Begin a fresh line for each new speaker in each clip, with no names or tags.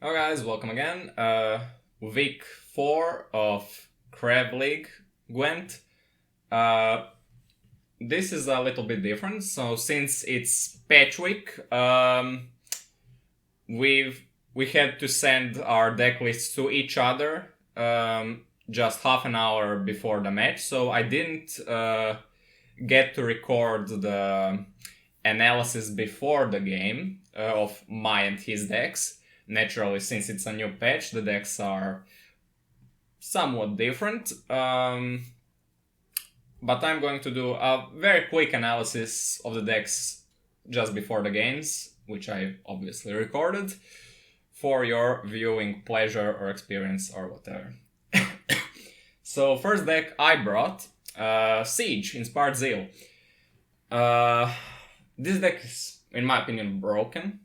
Hello guys, welcome again. Week 4 of Kreve League Gwent. This is a little bit different, so since it's patch week, we had to send our deck lists to each other just half an hour before the match, so I didn't get to record the analysis before the game of my and his decks. Naturally, since it's a new patch, the decks are somewhat different. But I'm going to do a very quick analysis of the decks just before the games, which I obviously recorded, for your viewing pleasure or experience or whatever. So first deck I brought, Siege, Inspired Zeal. This deck is, in my opinion, broken.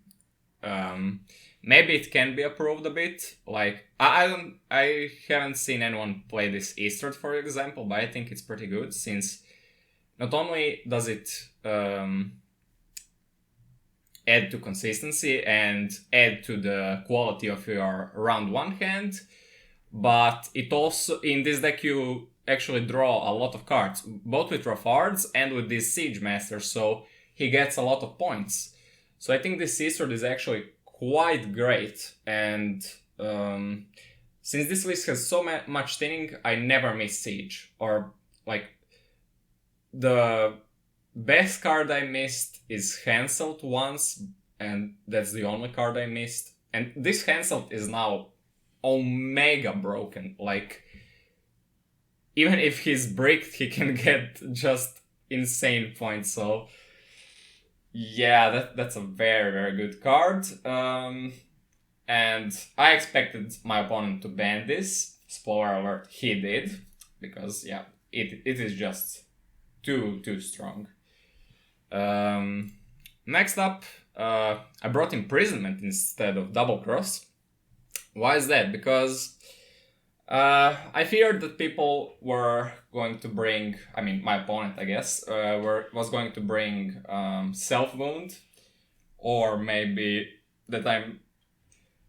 Maybe it can be improved a bit. Like I haven't seen anyone play this Eastward, for example, but I think it's pretty good since not only does it add to consistency and add to the quality of your round one hand, but it also, in this deck, you actually draw a lot of cards, both with Rafards and with this Siege Master, so he gets a lot of points. So I think this Eastward is actually quite great, and since this list has so much thinning, I never miss Siege. Or, like, the best card I missed is Hanselt once, and that's the only card I missed. And this Hanselt is now omega broken. Like, even if he's bricked, he can get just insane points, so yeah, that's a very, very good card. And I expected my opponent to ban this. Spoiler alert, he did. Because, yeah, it is just too strong. Next up, I brought Imprisonment instead of Double Cross. Why is that? Because I feared that people were going to bring, I mean, my opponent, I guess, was going to bring Self-Wound, or maybe that I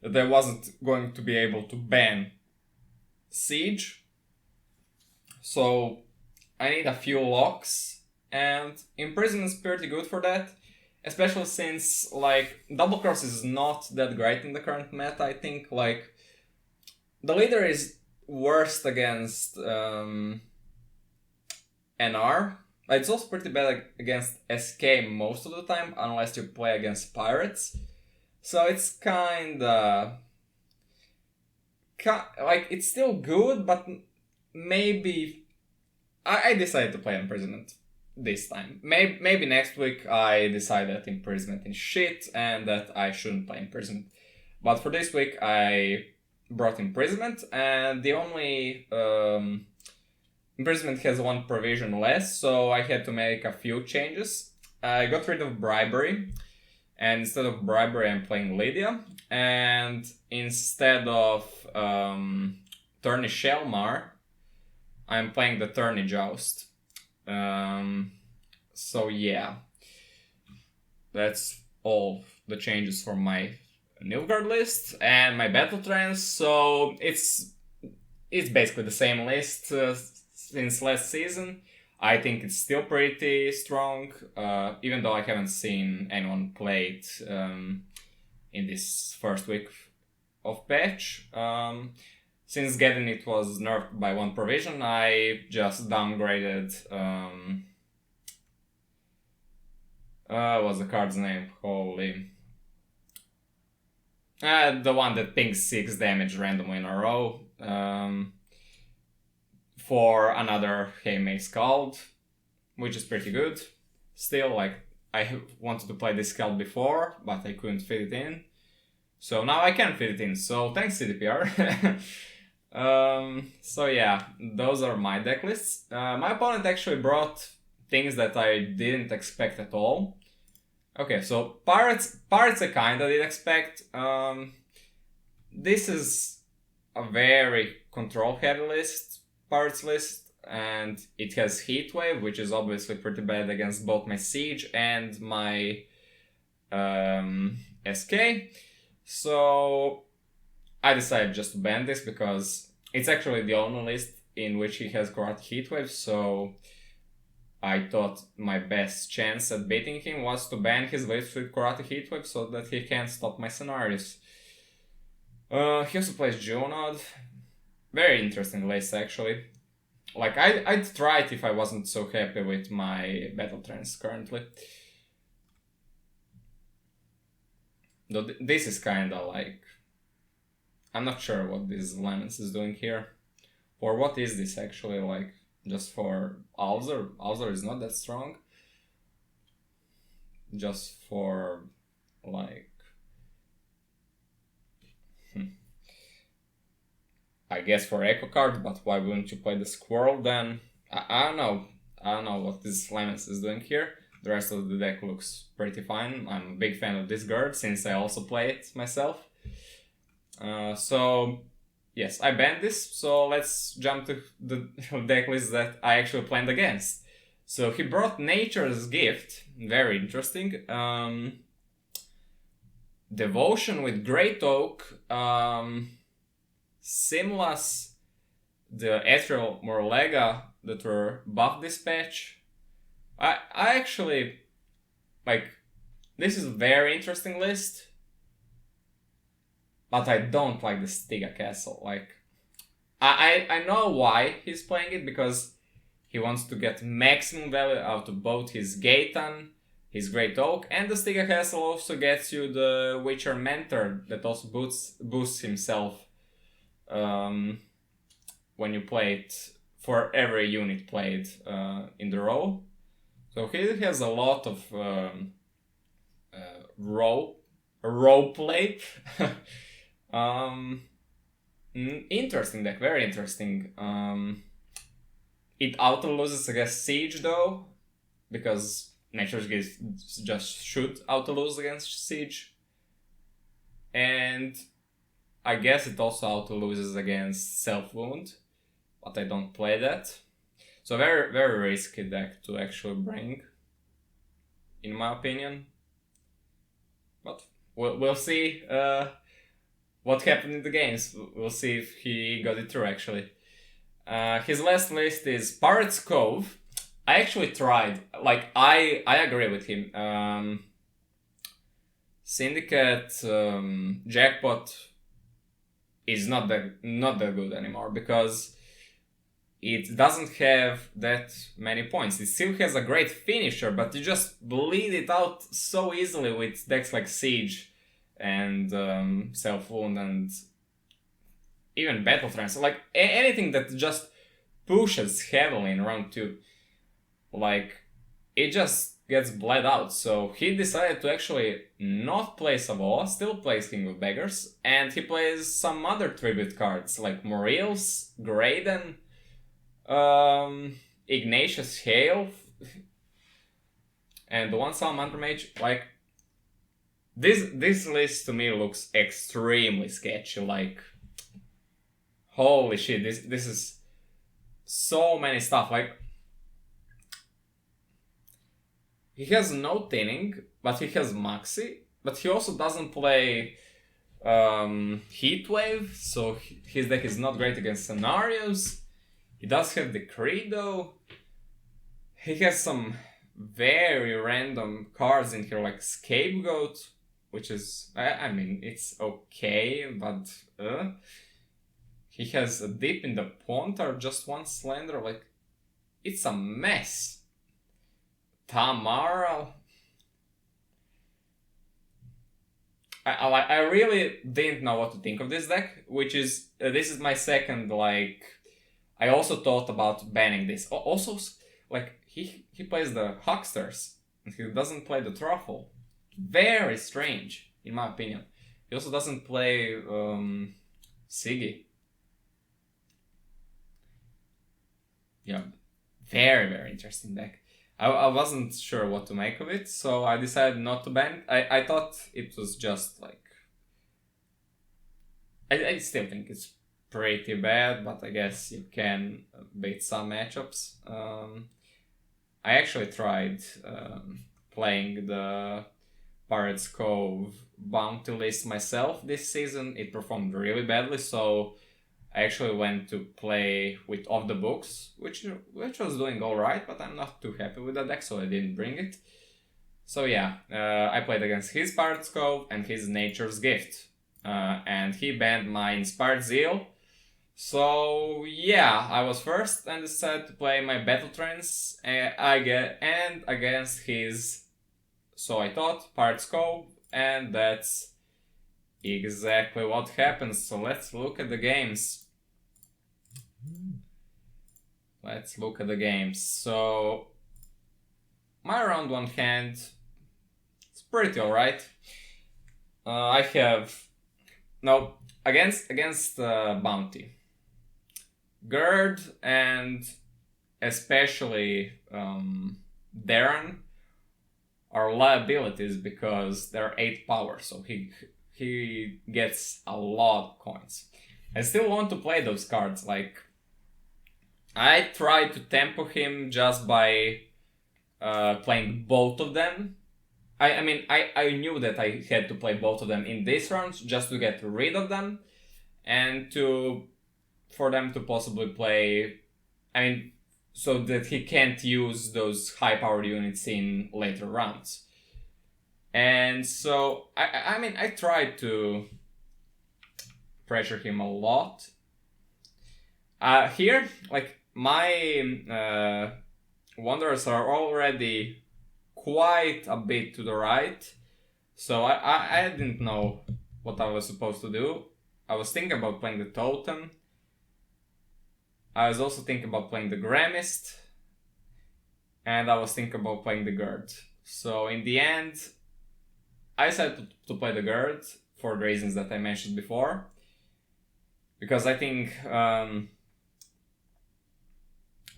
wasn't going to be able to ban Siege. So I need a few locks, and Imprisonment's pretty good for that, especially since, like, Double Cross is not that great in the current meta. I think, like, the leader is worst against NR. It's also pretty bad against SK most of the time, unless you play against Pirates. So it's kinda like, it's still good, but maybe I decided to play Imprisonment this time. Maybe next week I decide that Imprisonment is shit and that I shouldn't play Imprisonment. But for this week I brought Imprisonment, and the only Imprisonment has one provision less, so I had to make a few changes. I got rid of Bribery, and instead of Bribery I'm playing Lydia, and instead of Tourney Shelmar I'm playing the Tourney Joust. So yeah, that's all the changes for my Nilfgaard list and my Battle Trance. So it's basically the same list since last season. I think it's still pretty strong, even though I haven't seen anyone play it in this first week of patch. Since getting it was nerfed by one provision, I just downgraded. What's the card's name? Holy. The one that pings 6 damage randomly in a row, for another Heimei Scald, which is pretty good. Still, like, I wanted to play this Scald before, but I couldn't fit it in. So now I can fit it in, so thanks CDPR. So yeah, those are my deck lists. My opponent actually brought things that I didn't expect at all. Okay, so Pirates I kinda did expect. This is a very control-heavy list, Pirates list, and it has Heatwave, which is obviously pretty bad against both my Siege and my SK. So I decided just to ban this because it's actually the only list in which he has Karate Heatwave, so I thought my best chance at beating him was to ban his list with Karate Heatwave so that he can't stop my scenarios. He also plays Junod. Very interesting list, actually. Like, I'd try it if I wasn't so happy with my battle trends currently. Though this is kinda like... I'm not sure what this Lemons is doing here. Or what is this actually, like, just for Alzer? Alzer is not that strong. Just for, like... I guess for Echo card, but why wouldn't you play the Squirrel then? I don't know. I don't know what this Lemons is doing here. The rest of the deck looks pretty fine. I'm a big fan of this guard since I also play it myself. So, yes, I banned this. So let's jump to the deck list that I actually planned against. So he brought Nature's Gift. Very interesting. Devotion with Great Oak. Simlas, the Ethereal Morlega that were buff this patch. I actually, like, this is a very interesting list, but I don't like the Stiga Castle. Like, I know why he's playing it, because he wants to get maximum value out of both his Gaetan, his Great Oak, and the Stiga Castle also gets you the Witcher Mentor that also boosts himself when you play it for every unit played in the row. So he has a lot of row play. Interesting deck, very interesting. It auto loses against Siege though, because Nature's Gift just should auto lose against Siege. And I guess it also auto loses against Self Wound, but I don't play that. So very, very risky deck to actually bring, in my opinion. But we'll see what happened in the games. We'll see if he got it through, actually. His last list is Pirate's Cove. I actually tried. Like, I agree with him. Syndicate, Jackpot is not that good anymore, because it doesn't have that many points. It still has a great finisher, but you just bleed it out so easily with decks like Siege and Self Wound and even Battle Trance. Like, anything that just pushes heavily in round 2. Like, it just gets bled out. So he decided to actually not play Savola, still plays King of Beggars, and he plays some other tribute cards like Morils, Graydon, Ignatius Hale, and the one Salamander Mage. Like, this list to me looks extremely sketchy. Like, holy shit, this is so many stuff. Like, he has no Thinning, but he has Maxi, but he also doesn't play Heatwave, so his deck is not great against scenarios. He does have the Credo. He has some very random cards in here, like Scapegoat, which is, I mean, it's okay, but he has a Dip in the Pontar, just one Slender. Like, it's a mess. Tamara. I really didn't know what to think of this deck, which is, this is my second, like, I also thought about banning this. Also, like, he plays the Hucksters, and he doesn't play the Truffle. Very strange, in my opinion. He also doesn't play Siggy. Yeah, very, very interesting deck. I wasn't sure what to make of it, so I decided not to ban it. I thought it was just like... I still think it's pretty bad, but I guess you can beat some matchups. I actually tried playing the Pirates Cove bounty list myself this season. It performed really badly, so I actually went to play with Off the Books, which was doing alright, but I'm not too happy with the deck, so I didn't bring it. So yeah, I played against his Pirates Cove and his Nature's Gift. And he banned my Inspired Zeal. So yeah, I was first and decided to play my Battle Trance and against his, so I thought, Pirates Cove, and that's exactly what happens. So let's look at the games. So my round 1 hand, it's pretty alright. I have against Bounty, Gerd and especially Darren are liabilities because they're 8 power, so he gets a lot of coins. I still want to play those cards. Like, I tried to tempo him just by playing both of them. I knew that I had to play both of them in this round just to get rid of them and for them to possibly play, so that he can't use those high-powered units in later rounds. And so, I tried to pressure him a lot. Here, like, my Wanderers are already quite a bit to the right, so I didn't know what I was supposed to do. I was thinking about playing the Totem. I was also thinking about playing the Gramist, and I was thinking about playing the Gerd. So in the end, I decided to play the Gerd for the reasons that I mentioned before, because I think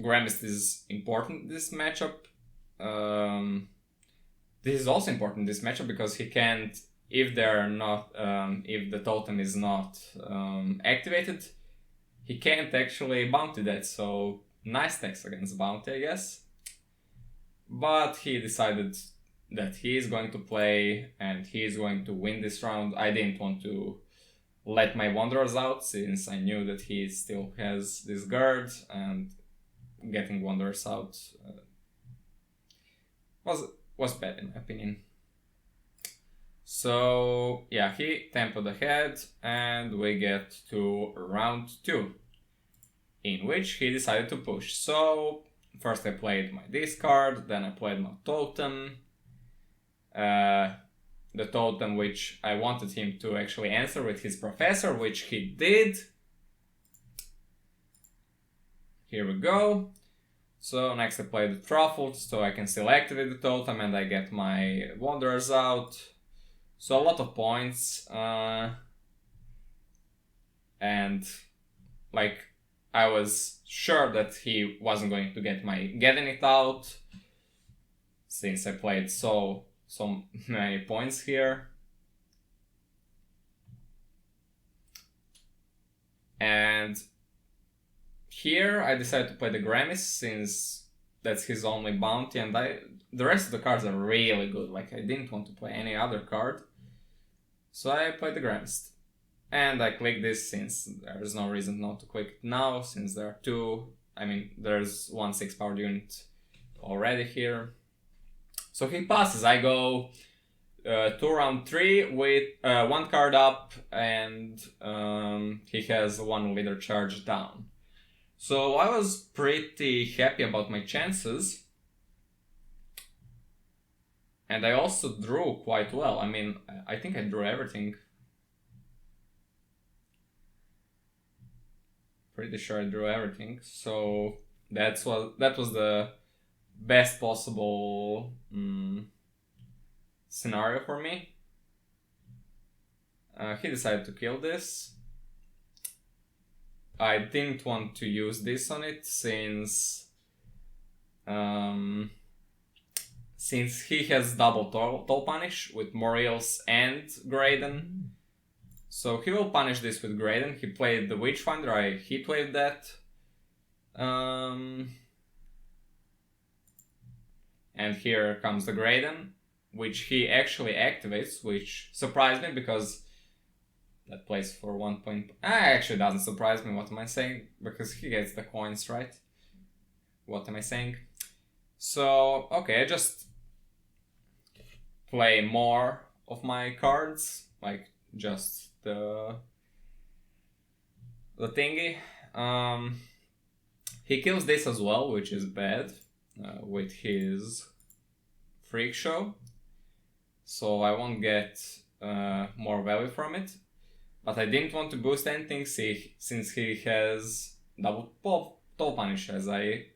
Gramist is important this matchup. This is also important this matchup because he can't, if the totem is not activated, he can't actually bounty that. So nice text against bounty, I guess. But he decided that he is going to play and he is going to win this round. I didn't want to let my Wanderers out since I knew that he still has this guard, and getting Wanderers out was bad in my opinion. So yeah, he tempoed ahead and we get to round 2, in which he decided to push. So first I played my discard, then I played my totem. The totem which I wanted him to actually answer with his professor, which he did. Here we go. So next I play the Truffle, so I can still activate the totem and I get my Wanderers out. So a lot of points. And like, I was sure that he wasn't going to get my getting it out, since I played so many points here. And here I decided to play the Grammis since that's his only bounty, and the rest of the cards are really good. Like, I didn't want to play any other card, so I played the Grammis. And I click this since there's no reason not to click it now, since there are two. There's one 6-powered unit already here. So he passes. I go to round 3 with 1 card up, and he has 1 leader charge down. So I was pretty happy about my chances. And I also drew quite well. I think I drew everything. Pretty sure I drew everything. So that was the best possible scenario for me. He decided to kill this. I didn't want to use this on it since he has double toll punish with Moriels and Graydon. So he will punish this with Graydon. He played the Witchfinder, he played that. And here comes the Graydon. which he actually activates, which surprised me because that plays for 1 point. Actually doesn't surprise me, what am I saying? Because he gets the coins, right? What am I saying? So, okay, I just play more of my cards, like just the thingy. He kills this as well, which is bad, with his freak show. So I won't get more value from it. But I didn't want to boost anything since he has double toll punish, as I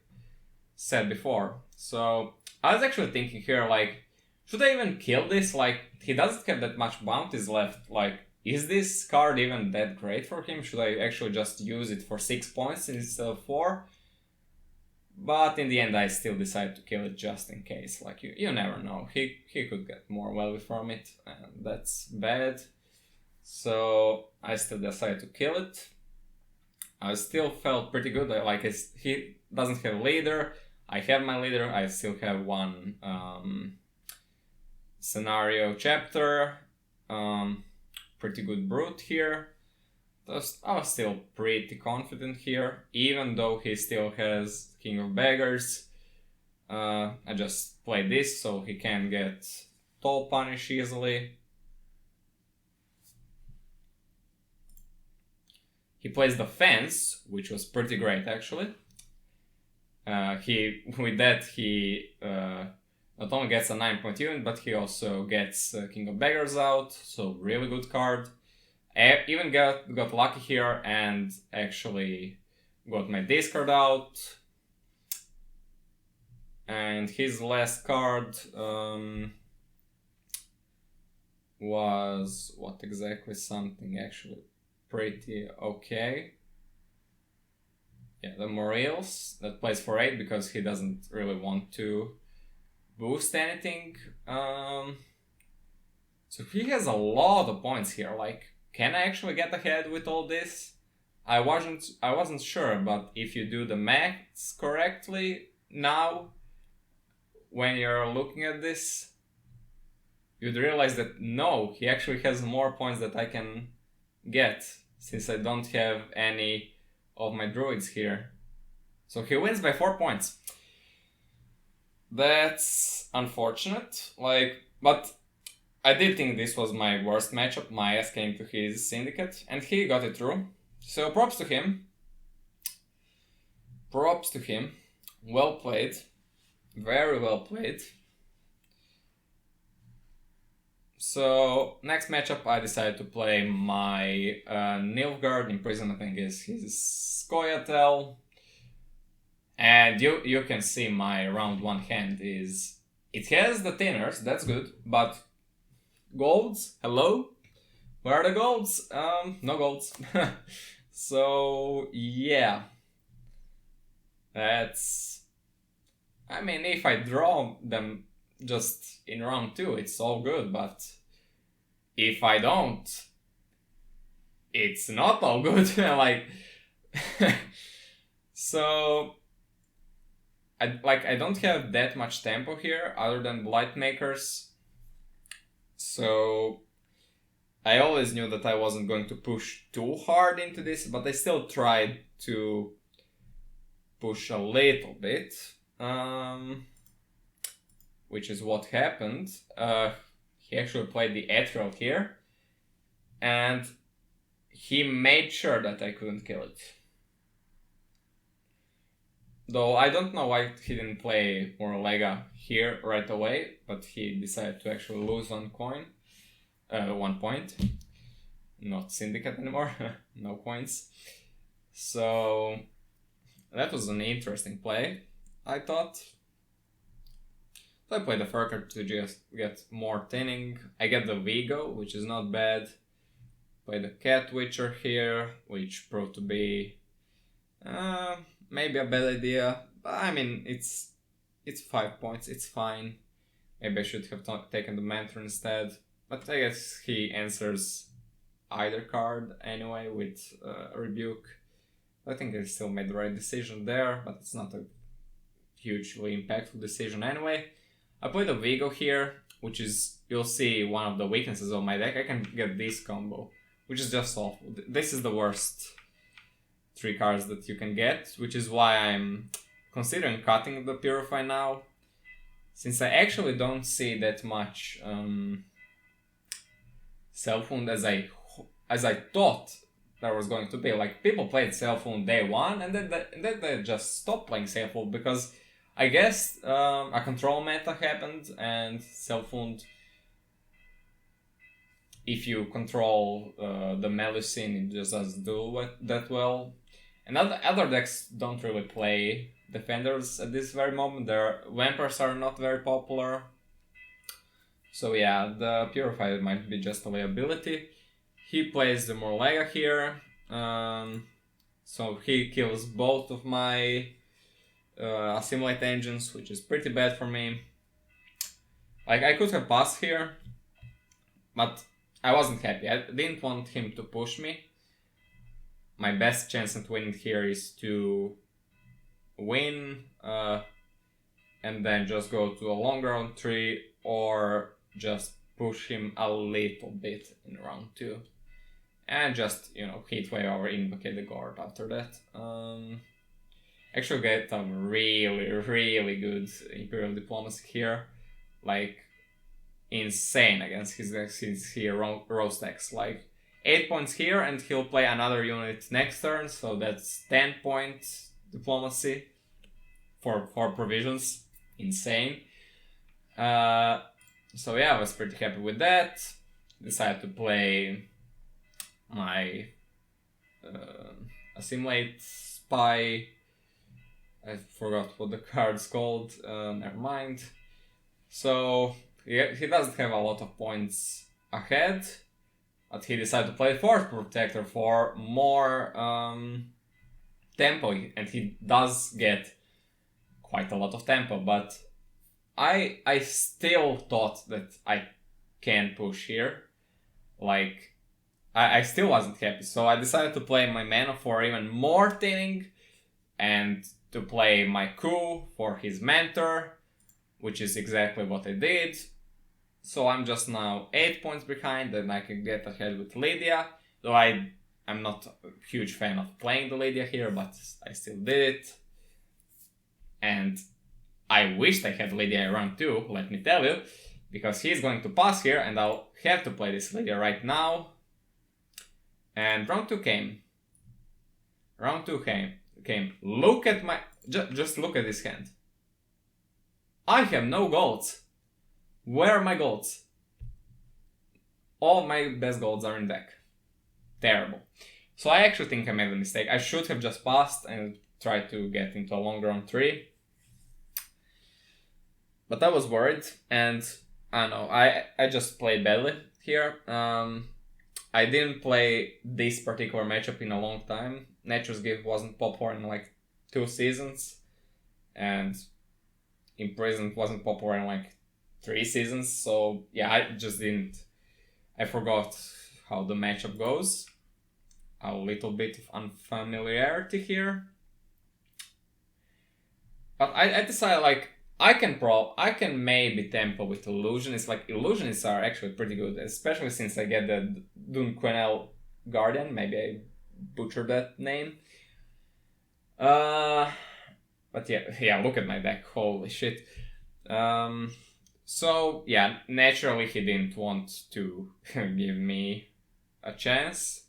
said before. So I was actually thinking here, like, should I even kill this? Like, he doesn't have that much bounties left. Like, is this card even that great for him? Should I actually just use it for 6 points instead of 4? But in the end, I still decided to kill it just in case. Like, you never know. He could get more value from it, and that's bad. So I still decided to kill it. I still felt pretty good. Like, he doesn't have leader. I have my leader. I still have one scenario chapter. Pretty good brute here. I was still pretty confident here, even though he still has King of Beggars. I just played this so he can get toll punish easily. He plays the fence, which was pretty great actually. With that he not only gets a 9-point unit, but he also gets King of Beggars out, so really good card. I even got lucky here and actually got my discard out. And his last card was what exactly? Something actually pretty okay. Yeah, the Morels, that plays for 8 because he doesn't really want to boost anything. So he has a lot of points here. Like, can I actually get ahead with all this? I wasn't sure, but if you do the maths correctly now, when you're looking at this, you'd realize that no, he actually has more points that I can get, since I don't have any of my druids here. So he wins by 4 points. That's unfortunate, but I did think this was my worst matchup. My ass came to his syndicate, and he got it through. So props to him. Props to him. Well played. Very well played. So, next matchup I decided to play my Nilfgaard Imprisonment against his Scoia'tael. And you can see my round 1 hand is... It has the thinners, that's good, but... Golds? Hello? Where are the golds? No golds. So, yeah. That's... I mean, if I draw them just in round 2, it's all good, but if I don't, it's not all good. Like, so I don't have that much tempo here other than Blight Makers, so I always knew that I wasn't going to push too hard into this, but I still tried to push a little bit. Which is what happened. He actually played the Ethereal here, and he made sure that I couldn't kill it. Though I don't know why he didn't play Morlega here right away, but he decided to actually lose 1 point. Not Syndicate anymore, no coins. So that was an interesting play, I thought. So I play the Furker to just get more thinning. I get the Vigo, which is not bad. Play the Cat Witcher here, which proved to be maybe a bad idea. But I mean, it's 5 points, it's fine. Maybe I should have taken the Mentor instead. But I guess he answers either card anyway with Rebuke. I think I still made the right decision there, but it's not a hugely impactful decision anyway. I played a Vigo here, which is, you'll see one of the weaknesses of my deck. I can get this combo, which is just awful. This is the worst 3 cards that you can get, which is why I'm considering cutting the Purify now, since I actually don't see that much Self-Wound as I thought there was going to be. Like, people played Self-Wound day 1, and then they just stopped playing Self-Wound, because I guess a control meta happened, and Self-Wound, if you control the Melusine, it just doesn't do that well. And other decks don't really play Defenders at this very moment. Their Vampires are not very popular. So yeah, the Purifier might be just a liability. He plays the Morlega here. So he kills both of my Assimilate engines, which is pretty bad for me. Like, I could have passed here, but I wasn't happy. I didn't want him to push me. My best chance at winning here is to win and then just go to a long round 3, or just push him a little bit in round 2 and just, you know, Heatwave or Invocate the Guard after that. Actually get a really good Imperial Diplomacy here, like insane against his decks. He roast decks like 8 points here, and he'll play another unit next turn, so that's 10 points Diplomacy for 4 provisions. Insane. So yeah, I was pretty happy with that. Decided to play my Assimilate Spy. I forgot what the card's called. Never mind. So he doesn't have a lot of points ahead, but he decided to play Force Protector for more tempo, and he does get quite a lot of tempo, but I still thought that I can push here. Like, I still wasn't happy, so I decided to play my mana for even more thinning, and to play my coup for his mentor, which is exactly what I did. So I'm just now 8 points behind, and I can get ahead with Lydia, though I'm not a huge fan of playing the Lydia here, but I still did it. And I wished I had Lydia around 2, let me tell you, because he's going to pass here, and I'll have to play this Lydia right now. And round 2 came. Round 2 came. Look at my... Just look at this hand. I have no golds. Where are my golds? All my best golds are in deck. Terrible. So I actually think I made a mistake. I should have just passed and tried to get into a long round 3. But I was worried, and I don't know, I just played badly here. I didn't play this particular matchup in a long time. Nature's Gift wasn't popular in like 2 seasons, and Imprisoned wasn't popular in like 3 seasons, so yeah, I forgot how the matchup goes. A little bit of unfamiliarity here. But I decided, like, I can maybe tempo with Illusionists. Like, Illusionists are actually pretty good, especially since I get the Dunquenel Guardian. Maybe I butchered that name. But yeah, look at my deck. Holy shit. So yeah, naturally he didn't want to give me a chance.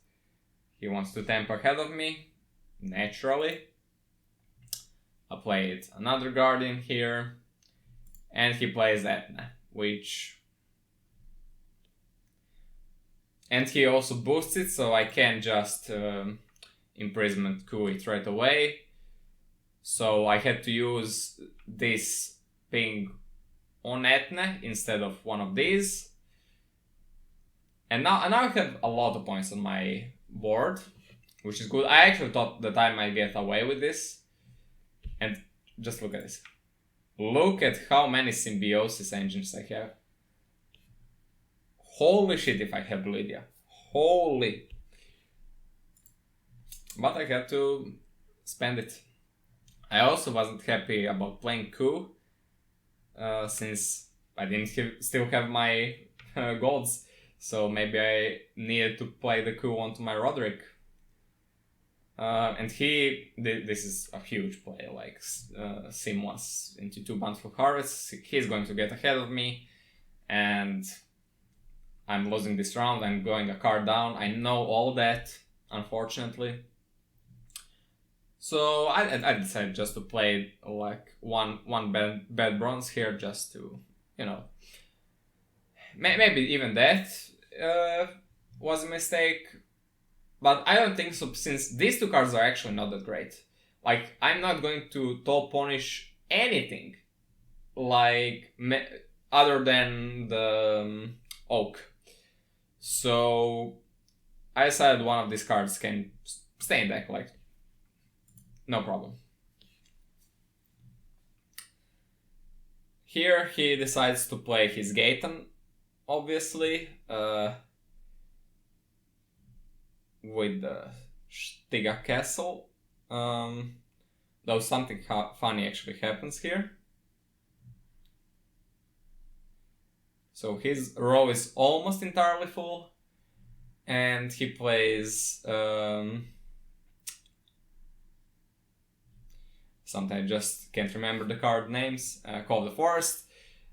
He wants to tempo ahead of me. Naturally. I played another Guardian here, and he plays Etna, which... And he also boosts it, so I can just Imprisonment coup it right away. So I had to use this ping on Etna instead of one of these. And now I have a lot of points on my board, which is good. I actually thought that I might get away with this. And just look at this. Look at how many Symbiosis engines I have. Holy shit if I have Lydia. Holy. But I had to spend it. I also wasn't happy about playing coup, since I didn't still have my golds, so maybe I needed to play the coup onto my Roderick. And this is a huge play, like Sim was into 2 Bountiful Harvests. He's going to get ahead of me, and I'm losing this round. I'm going a card down. I know all that, unfortunately. So I decided just to play like one bad bronze here, just to, you know, maybe even that was a mistake. But I don't think so, since these 2 cards are actually not that great. Like, I'm not going to top punish anything, like, other than the Oak. So, I decided one of these cards can stay in deck, like, no problem. Here, he decides to play his Gaetan, obviously. With the Stiga Castle. Though something funny actually happens here. So his row is almost entirely full, and he plays something I just can't remember the card names, Call of the Forest,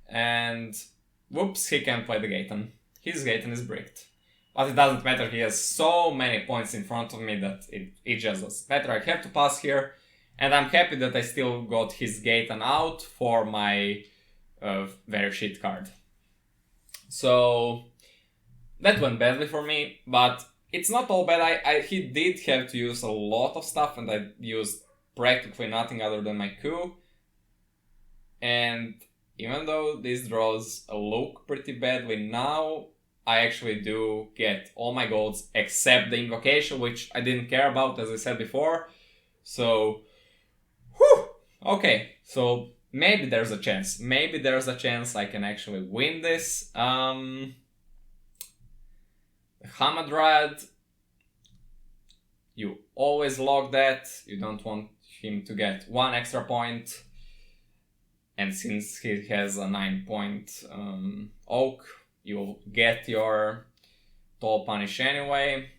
and whoops, he can't play the Gaetan. His Gaetan is bricked. But it doesn't matter, he has so many points in front of me that it just doesn't matter. I have to pass here, and I'm happy that I still got his Gaetan out for my very shit card. So that went badly for me, but it's not all bad. He did have to use a lot of stuff, and I used practically nothing other than my coup. And even though these draws look pretty badly now, I actually do get all my golds except the invocation, which I didn't care about, as I said before. So, whew, okay, so maybe there's a chance. Maybe there's a chance I can actually win this. Hamadryad, you always log that. You don't want him to get 1 extra point. And since he has a 9-point Oak, you'll get your Toll Punish anyway.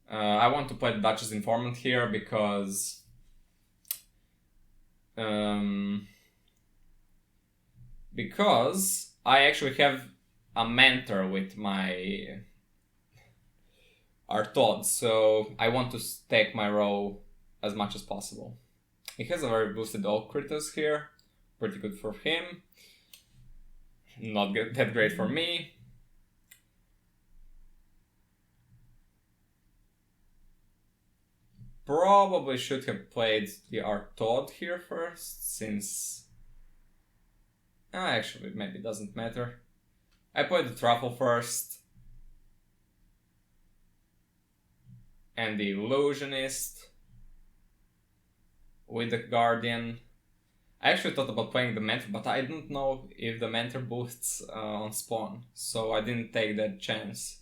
I want to play the Duchess Informant here because I actually have a mentor with my Artaud, so I want to stack my row as much as possible. He has a very boosted Oak Critters here, pretty good for him. Not that great for me. Probably should have played the Artaud here first, since... actually, maybe it doesn't matter. I played the Truffle first. And the Illusionist. With the Guardian. I actually thought about playing the Mentor, but I didn't know if the Mentor boosts on spawn, so I didn't take that chance.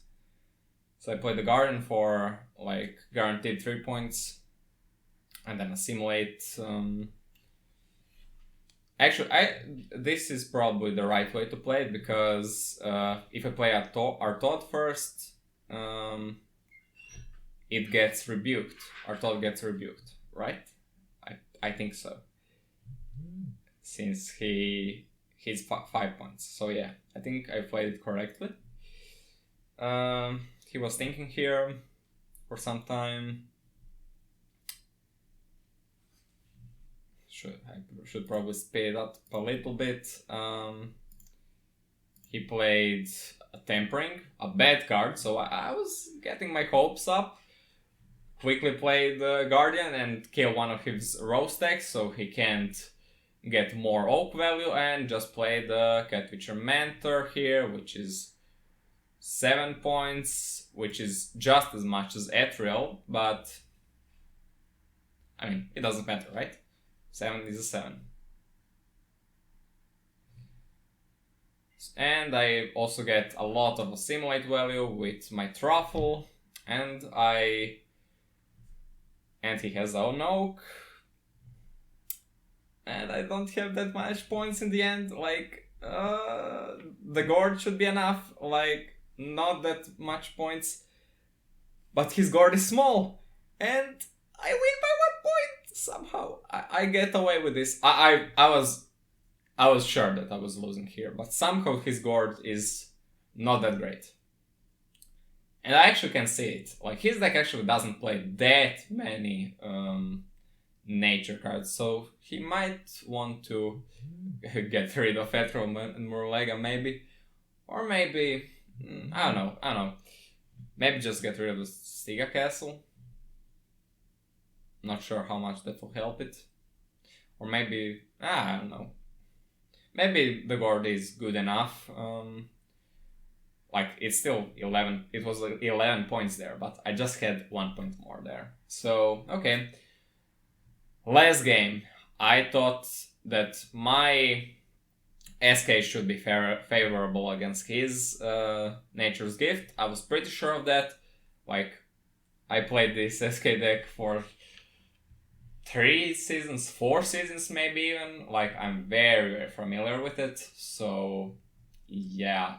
So I played the Guardian for like guaranteed 3 points, and then assimilate. Actually, this is probably the right way to play it, because if I play Artaud first, it gets rebuked. Artaud gets rebuked, right? I think so. Since he's 5 points. So yeah, I think I played it correctly. He was thinking here for some time. I should probably speed it up a little bit. He played a Tempering, a bad card, so I was getting my hopes up. Quickly played the Guardian and kill one of his row stacks, so he can't get more Oak value, and just play the Catwitcher Mentor here, which is 7 points, which is just as much as Ethereal, but I mean, it doesn't matter, right? 7 is a 7. And I also get a lot of Assimilate value with my Truffle, and he has own Oak. And I don't have that much points in the end. Like, the gourd should be enough, like not that much points, but his gourd is small, and I win by 1 point somehow. I get away with this. I was sure that I was losing here, but somehow his gourd is not that great. And I actually can see it. Like, his deck actually doesn't play that many nature cards, so he might want to get rid of Ethereal and Murlega, maybe. Or maybe, I don't know. Maybe just get rid of the Stiga Castle. Not sure how much that will help it. Or maybe, I don't know. Maybe the gourd is good enough. Like, it's still 11. It was 11 points there, but I just had 1 point more there. So, okay. Last game. I thought that my SK should be favorable against his Nature's Gift. I was pretty sure of that. Like, I played this SK deck for 3 seasons, 4 seasons maybe even. Like, I'm very, very familiar with it. So, yeah,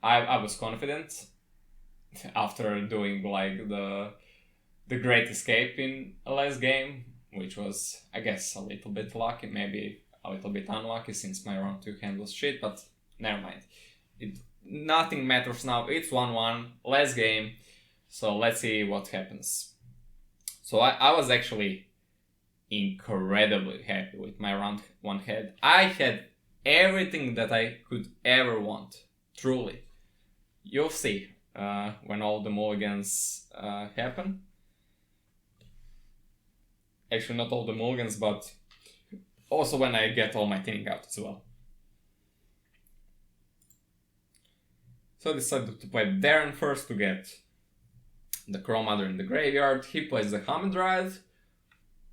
I was confident after doing like the Great Escape in a last game, which was, I guess, a little bit lucky, maybe a little bit unlucky since my round 2 hand was shit, but never mind. Nothing matters now. It's 1-1, last game, so let's see what happens. So I was actually incredibly happy with my round 1 head. I had everything that I could ever want. Truly. You'll see when all the mulligans happen. Actually, not all the mulligans, but also when I get all my thinning out as well. So I decided to play Darren first to get the Crow Mother in the graveyard. He plays the Hamadryad,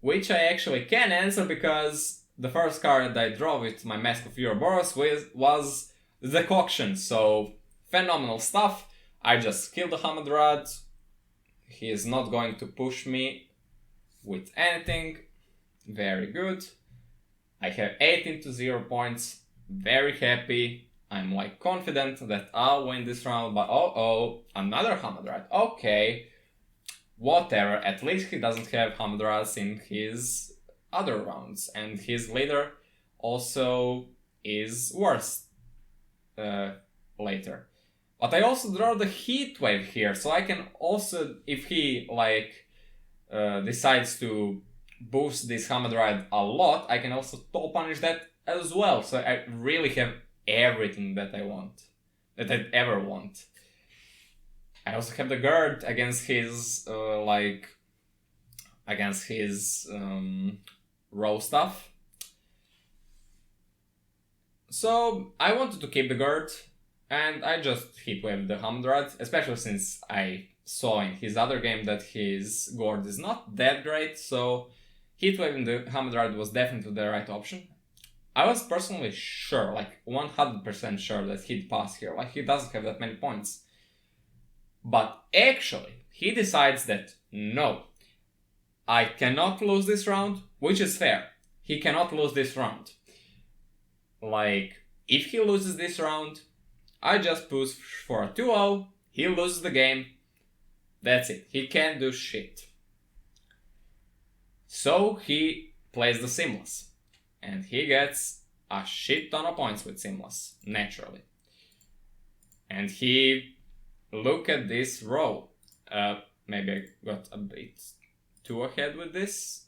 which I actually can answer because the first card I draw with my Mask of Ouroboros was the Decoction, so phenomenal stuff. I just killed the Hamadryad. He is not going to push me with anything. Very good. I have 18-0 points. Very happy. I'm like confident that I'll win this round, but another Hamadryad. Okay. Whatever. At least he doesn't have Hamadryds in his other rounds, and his leader also is worse later. But I also draw the Heat Wave here, so I can also, if he decides to boost this Hamadryad a lot, I can also top punish that as well. So I really have everything that I want, that I ever want. I also have the guard against his raw stuff. So I wanted to keep the guard, and I just Heatwave the Hamadryad, especially since I saw in his other game that his gourd is not that great, so Heatwaving the Hamadryad was definitely the right option. I was personally sure, like 100% sure that he'd pass here, like he doesn't have that many points. But actually, he decides that no, I cannot lose this round, which is fair. He cannot lose this round. Like, if he loses this round, I just push for a 2-0, he loses the game, that's it. He can't do shit. So he plays the Seamless, and he gets a shit ton of points with Seamless, naturally. And he, look at this row. Maybe I got a bit too ahead with this.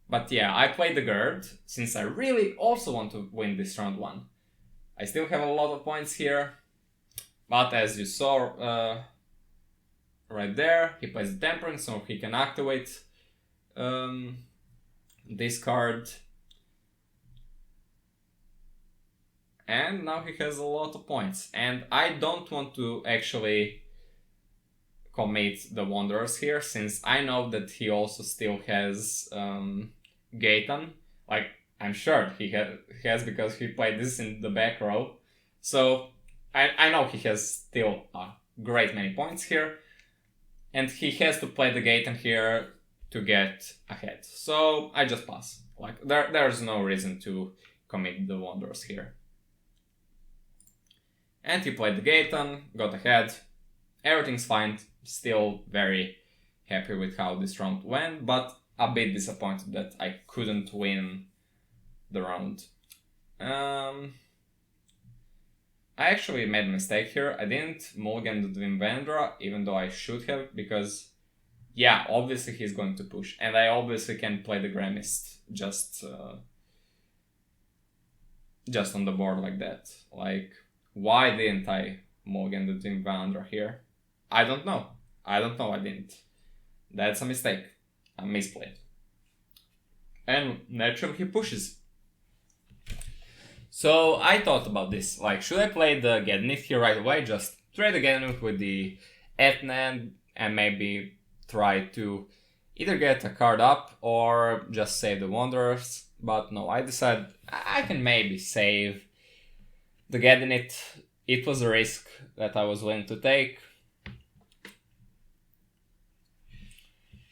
But yeah, I played the guard, since I really also want to win this round 1. I still have a lot of points here, but as you saw right there, he plays the Temperance, so he can activate this card. And now he has a lot of points, and I don't want to actually commit the Wanderers here, since I know that he also still has Gaetan. Like, I'm sure he has, because he played this in the back row. So I know he has still a great many points here, and he has to play the Gaetan here to get ahead. So I just pass. Like, there's no reason to commit the Wanderers here. And he played the Gaetan, got ahead. Everything's fine. Still very happy with how this round went, but a bit disappointed that I couldn't win the round. I actually made a mistake here. I didn't mulligan the Dwin Vandra, even though I should have, because yeah, obviously he's going to push, and I obviously can play the Gramist just on the board like that. Like, why didn't I mulligan the Dwin Vandra here? I don't know. I didn't. That's a mistake. A misplay. And naturally he pushes. So I thought about this. Like, should I play the Gednith here right away? Just trade the Gednith with the Etnan and maybe try to either get a card up or just save the Wanderers. But no, I decided I can maybe save the Gednith. It was a risk that I was willing to take.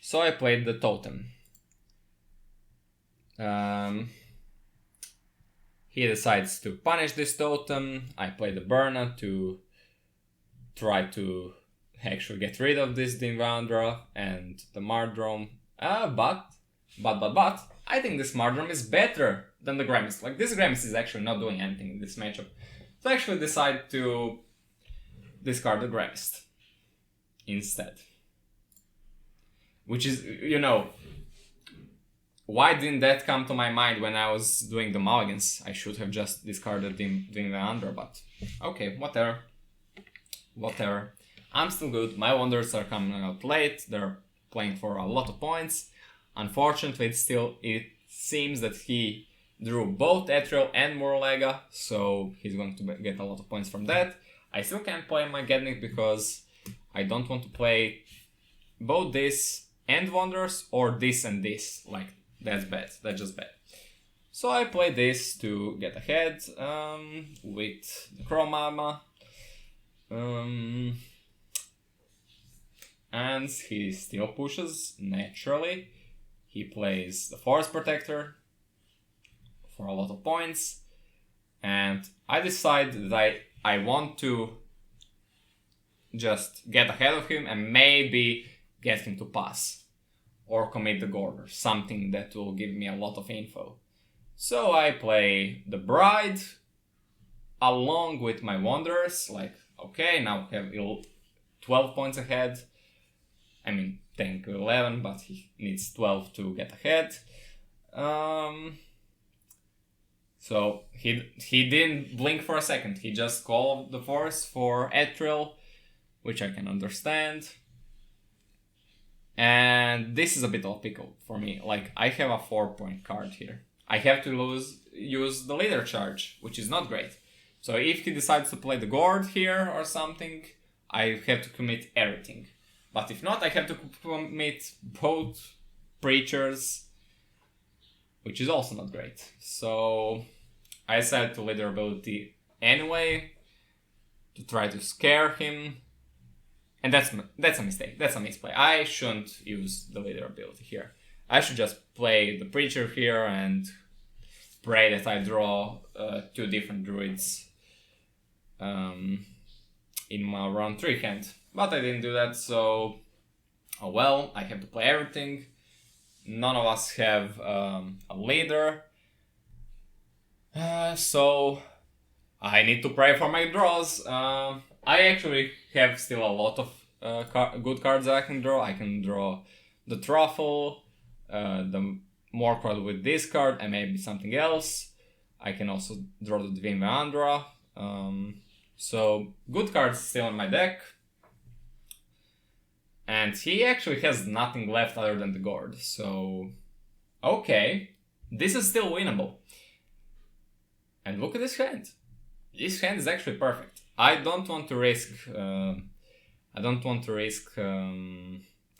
So I played the Totem. He decides to punish this Totem. I play the Burna to try to actually get rid of this Dimvandra and the Mardrome. But I think this Mardrome is better than the Grammis. Like, this Grammis is actually not doing anything in this matchup. So I actually decide to discard the Grammis instead. Which is, you know, why didn't that come to my mind when I was doing the mulligans? I should have just discarded Dimvandra, but okay, whatever. I'm still good. My Wanderers are coming out late. They're playing for a lot of points. Unfortunately, it seems that he drew both Etriel and Murlega, so he's going to get a lot of points from that. I still can't play my Gednith because I don't want to play both this and Wanderers or this and this. Like, that's bad. That's just bad. So I play this to get ahead with the Chromama. And he still pushes naturally. He plays the Forest Protector for a lot of points. And I decide that I want to just get ahead of him and maybe get him to pass or commit the Gorder, something that will give me a lot of info. So I play the Bride along with my Wanderers. Like, okay, now we have 12 points ahead. I mean, technically 11, but he needs 12 to get ahead. So he didn't blink for a second. He just called the Force for Etriel, which I can understand. And this is a bit of a pickle for me. Like, I have a 4-point card here. I have to use the leader charge, which is not great. So if he decides to play the Gourd here or something, I have to commit everything. But if not, I have to commit both Preachers, which is also not great. So I decided to leader ability anyway, to try to scare him. And that's a mistake. That's a misplay. I shouldn't use the leader ability here. I should just play the Preacher here and pray that I draw 2 different druids in my round 3 hand. But I didn't do that, so oh well, I have to play everything. None of us have a leader. So I need to pray for my draws. I actually have still a lot of good cards that I can draw. I can draw the Truffle, the Morcrod with this card, and maybe something else. I can also draw the Dwin Vandra. So good cards still in my deck. And he actually has nothing left other than the Gourd. So, okay, this is still winnable. And look at this hand. This hand is actually perfect. I don't want to risk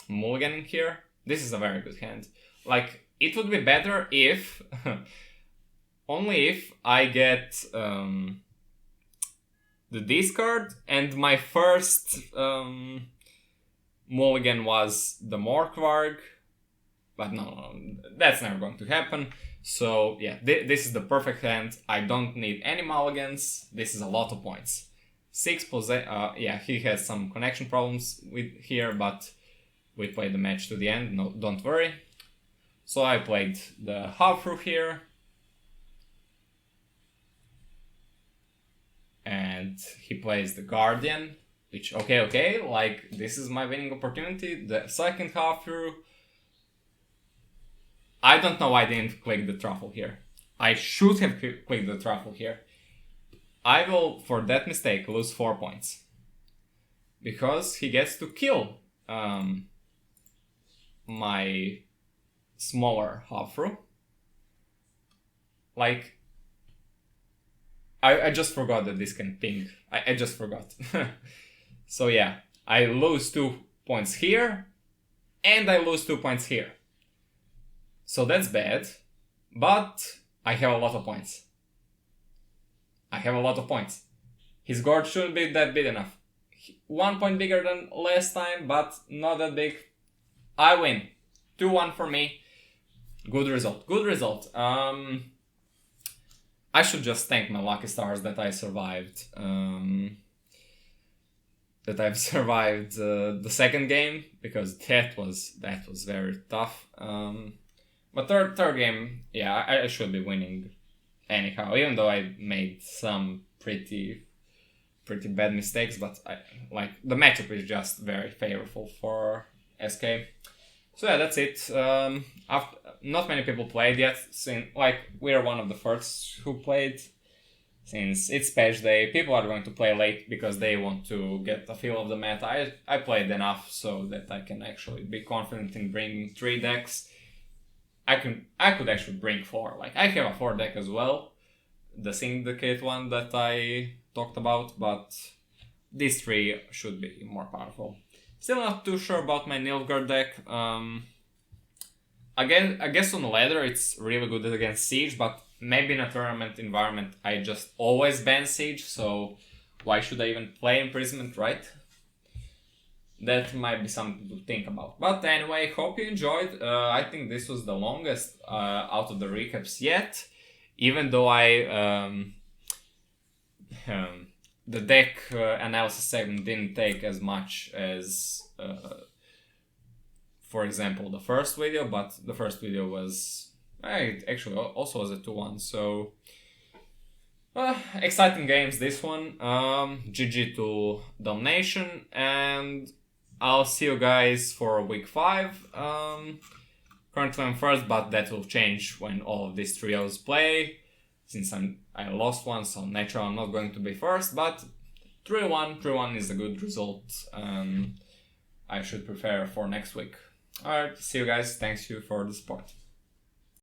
mulliganing here. This is a very good hand. Like, it would be better if only if I get the discard and my first mulligan was the Morkvarg. But no, that's never going to happen. So yeah, this is the perfect hand. I don't need any mulligans. This is a lot of points. 6 yeah, he has some connection problems with here, but we played the match to the end. No, don't worry. So I played the half through here. And he plays the Guardian, which, okay, like, this is my winning opportunity. The second half through, I don't know why I didn't click the truffle here. I should have clicked the truffle here. I will, for that mistake, lose 4 points. Because he gets to kill my smaller half through. Like, I just forgot that this can ping. I just forgot. So yeah, I lose 2 points here, and I lose 2 points here. So that's bad, but I have a lot of points. His guard shouldn't be that big enough. 1 point bigger than last time, but not that big. I win. 2-1 for me. Good result. I should just thank my lucky stars that I survived. That I've survived the second game, because that was very tough. But third game, yeah, I should be winning anyhow, even though I made some pretty bad mistakes. But the matchup is just very favorable for SK. So yeah, that's it. Not many people played yet, since we're one of the first who played. Since it's patch day, people are going to play late because they want to get a feel of the meta. I played enough so that I can actually be confident in bringing 3 decks. I could actually bring 4. I have a 4 deck as well, the Syndicate one that I talked about, but these 3 should be more powerful. Still not too sure about my Nilfgaard deck. Again, I guess on ladder it's really good against Siege, but maybe in a tournament environment I just always ban Siege, so why should I even play Imprisonment, right? That might be something to think about. But anyway, hope you enjoyed. I think this was the longest out of the recaps yet, even though the deck analysis segment didn't take as much as, for example, the first video, but the first video was, it actually also was a 2-1, so exciting games, this one. GG to Dalmnation, and I'll see you guys for week 5. Currently I'm first, but that will change when all of these trios play. Since I lost one, so naturally I'm not going to be first, but 3-1 is a good result. I should prepare for next week. Alright, see you guys. Thanks you for the support.